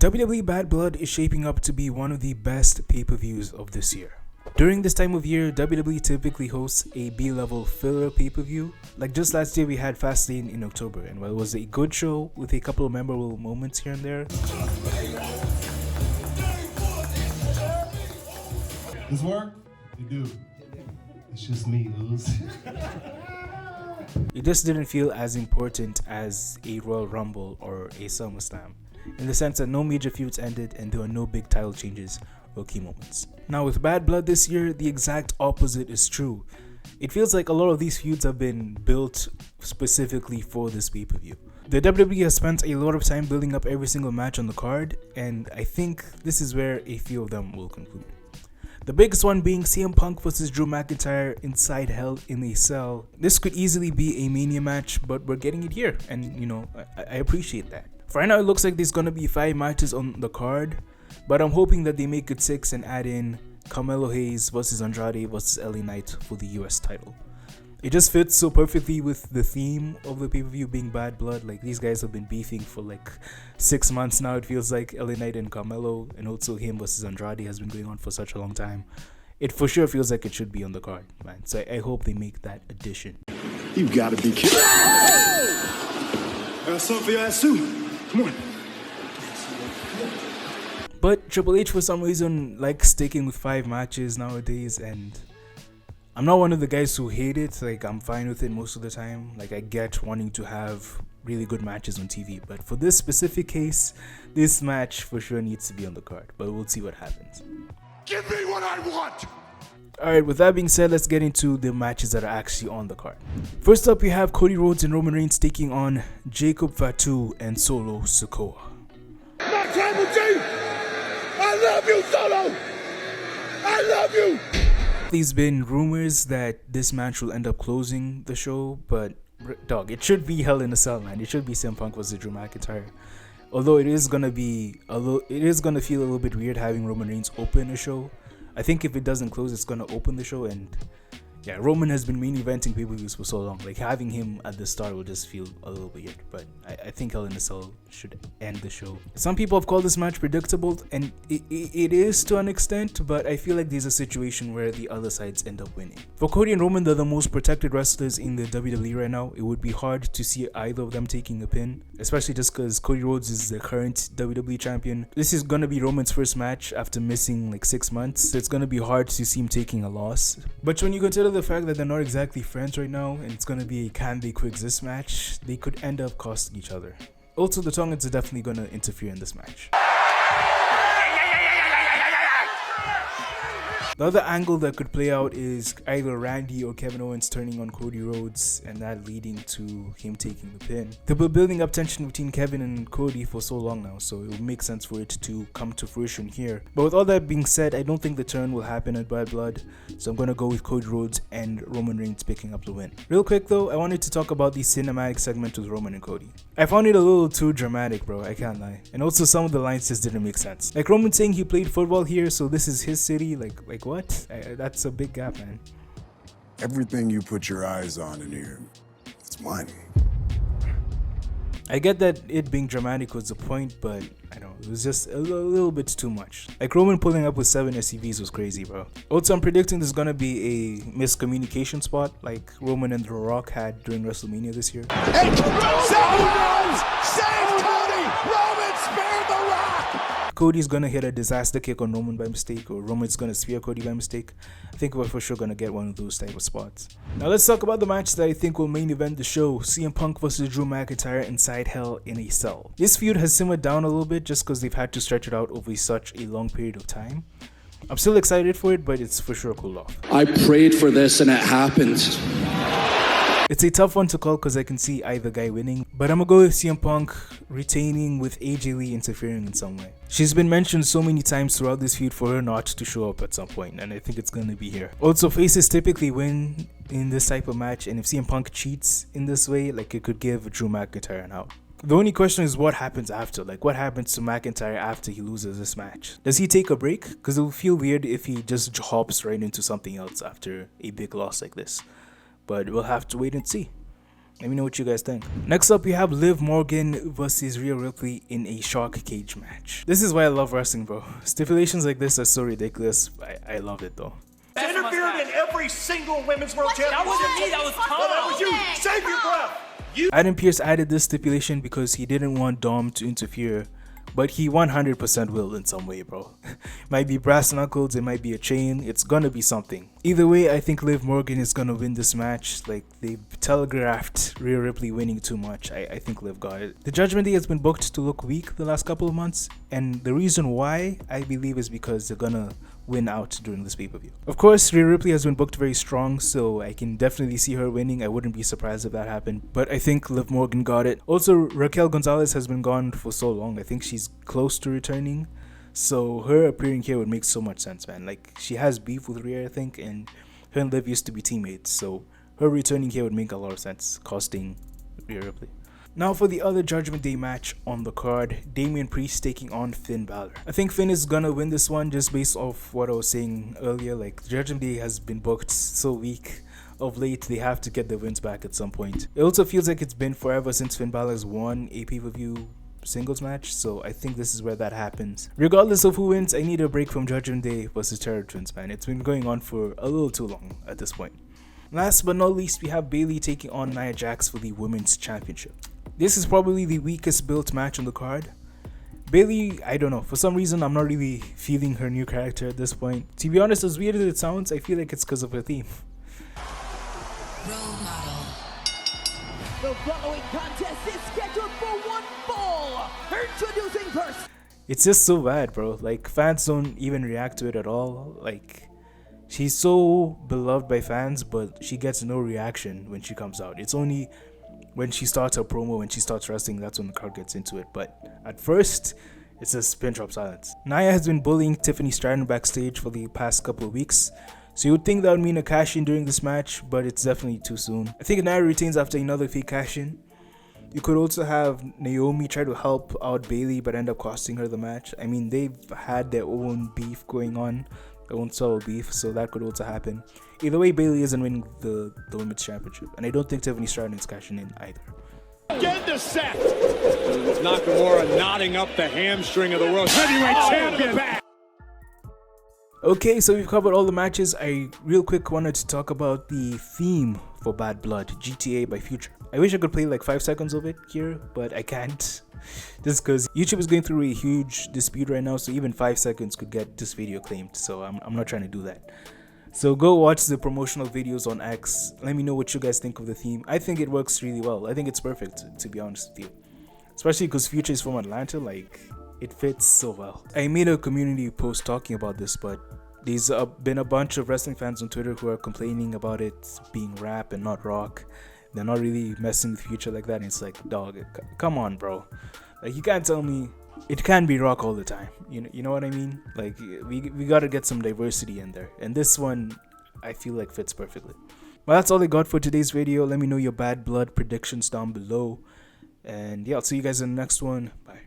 WWE Bad Blood is shaping up to be one of the best pay-per-views of this year. During this time of year, WWE typically hosts a B-level filler pay-per-view. Like just last year we had Fastlane in October, and while it was a good show with a couple of memorable moments here and there, This work? You do. It's just me, Luz. it just didn't feel as important as a Royal Rumble or a SummerSlam, in the sense that no major feuds ended and there were no big title changes or key moments. Now with Bad Blood this year, the exact opposite is true. It feels like a lot of these feuds have been built specifically for this pay-per-view. The WWE has spent a lot of time building up every single match on the card, and I think this is where a few of them will conclude. The biggest one being CM Punk vs Drew McIntyre inside Hell in a Cell. This could easily be a Mania match, but we're getting it here, and I appreciate that. For right now, it looks like there's gonna be 5 matches on the card, but I'm hoping that they make it 6 and add in Carmelo Hayes vs Andrade vs LA Knight for the US title. It just fits so perfectly with the theme of the pay-per-view being Bad Blood. Like, these guys have been beefing for like 6 months now, it feels like. LA Knight and Carmelo, and also him versus Andrade has been going on for such a long time. It for sure feels like it should be on the card, man. So I hope they make that addition. You gotta be kidding. I got something for your ass too. Come on. But Triple H for some reason likes sticking with 5 matches nowadays, and I'm not one of the guys who hate it. Like, I'm fine with it most of the time. Like, I get wanting to have really good matches on TV, but for this specific case, this match for sure needs to be on the card, but we'll see what happens. Give me what I want. Alright, with that being said, let's get into the matches that are actually on the card. First up, we have Cody Rhodes and Roman Reigns taking on Jacob Fatu and Solo Sikoa. My tribal chief! I love you, Solo! I love you! There's been rumors that this match will end up closing the show, but dog, it should be Hell in a Cell, man. It should be CM Punk vs Drew McIntyre. Although it is gonna feel a little bit weird having Roman Reigns open a show. I think if it doesn't close, it's gonna open the show, and yeah, Roman has been main eventing pay-per-views for so long. Like, having him at the start will just feel a little weird, but I think Hell in a Cell should end the show. Some people have called this match predictable, and it is to an extent, but I feel like there's a situation where the other sides end up winning. For Cody and Roman, they're the most protected wrestlers in the WWE right now. It would be hard to see either of them taking a pin, especially just because Cody Rhodes is the current WWE champion. This is gonna be Roman's first match after missing like 6 months, so it's gonna be hard to see him taking a loss. But when you consider the fact that they're not exactly friends right now, and it's gonna be a can they coexist match, they could end up costing each other. Also, the Tongans are definitely gonna interfere in this match. The other angle that could play out is either Randy or Kevin Owens turning on Cody Rhodes, and that leading to him taking the pin. They've been building up tension between Kevin and Cody for so long now, so it would make sense for it to come to fruition here. But with all that being said, I don't think the turn will happen at Bad Blood, so I'm gonna go with Cody Rhodes and Roman Reigns picking up the win. Real quick though, I wanted to talk about the cinematic segment with Roman and Cody. I found it a little too dramatic, bro, I can't lie. And also some of the lines just didn't make sense. Like Roman saying he played football here, so this is his city, like what? That's a big gap, man. Everything you put your eyes on in here, it's mine. I get that it being dramatic was the point, but I don't know, it was just a little bit too much. Like Roman pulling up with 7 SCVs was crazy, bro. Also, I'm predicting there's gonna be a miscommunication spot like Roman and The Rock had during WrestleMania this year. Hey, save Cody! Roman, spare The Rock! Cody's gonna hit a disaster kick on Roman by mistake, or Roman's gonna spear Cody by mistake. I think we're for sure gonna get one of those type of spots. Now let's talk about the match that I think will main event the show: CM Punk vs Drew McIntyre inside Hell in a Cell. This feud has simmered down a little bit just because they've had to stretch it out over such a long period of time. I'm still excited for it, but it's for sure a cool off. I prayed for this and it happened. It's a tough one to call because I can see either guy winning, but I'm gonna go with CM Punk retaining with AJ Lee interfering in some way. She's been mentioned so many times throughout this feud for her not to show up at some point, and I think it's gonna be here. Also, faces typically win in this type of match, and if CM Punk cheats in this way, like, it could give Drew McIntyre an out. The only question is what happens after. Like, what happens to McIntyre after he loses this match? Does he take a break? Because it will feel weird if he just hops right into something else after a big loss like this. But we'll have to wait and see. Let me know what you guys think. Next up, we have Liv Morgan versus Rhea Ripley in a shark cage match. This is why I love wrestling, bro. Stipulations like this are so ridiculous. I love it though. Interfered in every single women's world championship. That wasn't me, that was Tom. No, that was you. Save your breath. Adam Pearce added this stipulation because he didn't want Dom to interfere, but he 100% will in some way, bro. Might be brass knuckles, it might be a chain, it's gonna be something. Either way, I think Liv Morgan is gonna win this match. Like, they telegraphed Rhea Ripley winning too much. I think Liv got it. The Judgment Day has been booked to look weak the last couple of months, and the reason why, I believe, is because they're gonna win out during this pay-per-view. Of course, Rhea Ripley has been booked very strong, so I can definitely see her winning. I wouldn't be surprised if that happened, but I think Liv Morgan got it. Also, Raquel Gonzalez has been gone for so long. I think she's close to returning, so her appearing here would make so much sense, man. Like, she has beef with Rhea, I think, and her and Liv used to be teammates, so her returning here would make a lot of sense, costing Rhea Ripley. Now for the other Judgment Day match on the card, Damian Priest taking on Finn Balor. I think Finn is gonna win this one just based off what I was saying earlier. Like, Judgment Day has been booked so weak of late, they have to get the wins back at some point. It also feels like it's been forever since Finn Balor's won a pay-per-view singles match, so I think this is where that happens. Regardless of who wins, I need a break from Judgment Day versus Terror Twins, man. It's been going on for a little too long at this point. Last but not least, we have Bayley taking on Nia Jax for the Women's Championship. This is probably the weakest built match on the card. Bayley, I don't know, for some reason I'm not really feeling her new character at this point. To be honest, as weird as it sounds, I feel like it's because of her theme. Role model. The following contest is scheduled for one fall. Introducing first. It's just so bad, bro. Like, fans don't even react to it at all. Like, she's so beloved by fans, but she gets no reaction when she comes out. It's only when she starts her promo, when she starts wrestling, that's when the crowd gets into it. But at first, it's just pin drop silence. Nia has been bullying Tiffany Stratton backstage for the past couple of weeks, so you would think that would mean a cash-in during this match, but it's definitely too soon. I think Nia retains after another fake cash-in. You could also have Naomi try to help out Bayley, but end up costing her the match. I mean, they've had their own beef going on, their own subtle beef, so that could also happen. Either way, Bayley isn't winning the Women's Championship, and I don't think Tiffany Stratton is cashing in either. Get the set. Nakamura knotting up the hamstring of the world heavyweight champion. Okay, so we've covered all the matches. I real quick wanted to talk about the theme for Bad Blood, GTA by Future. I wish I could play like 5 seconds of it here, but I can't. Just because YouTube is going through a huge dispute right now, so even 5 seconds could get this video claimed, so I'm not trying to do that. So go watch the promotional videos on X. Let me know what you guys think of the theme. I think it works really well. I think it's perfect, to be honest with you. Especially because Future is from Atlanta, like, it fits so well. I made a community post talking about this, but there's been a bunch of wrestling fans on Twitter who are complaining about it being rap and not rock. They're not really messing with Future like that, and it's like, dog, come on, bro. Like, you can't tell me it can be rock all the time. You know what I mean? Like, we gotta get some diversity in there, and this one I feel like fits perfectly. Well, that's all I got for today's video. Let me know your Bad Blood predictions down below, and yeah, I'll see you guys in the next one. Bye.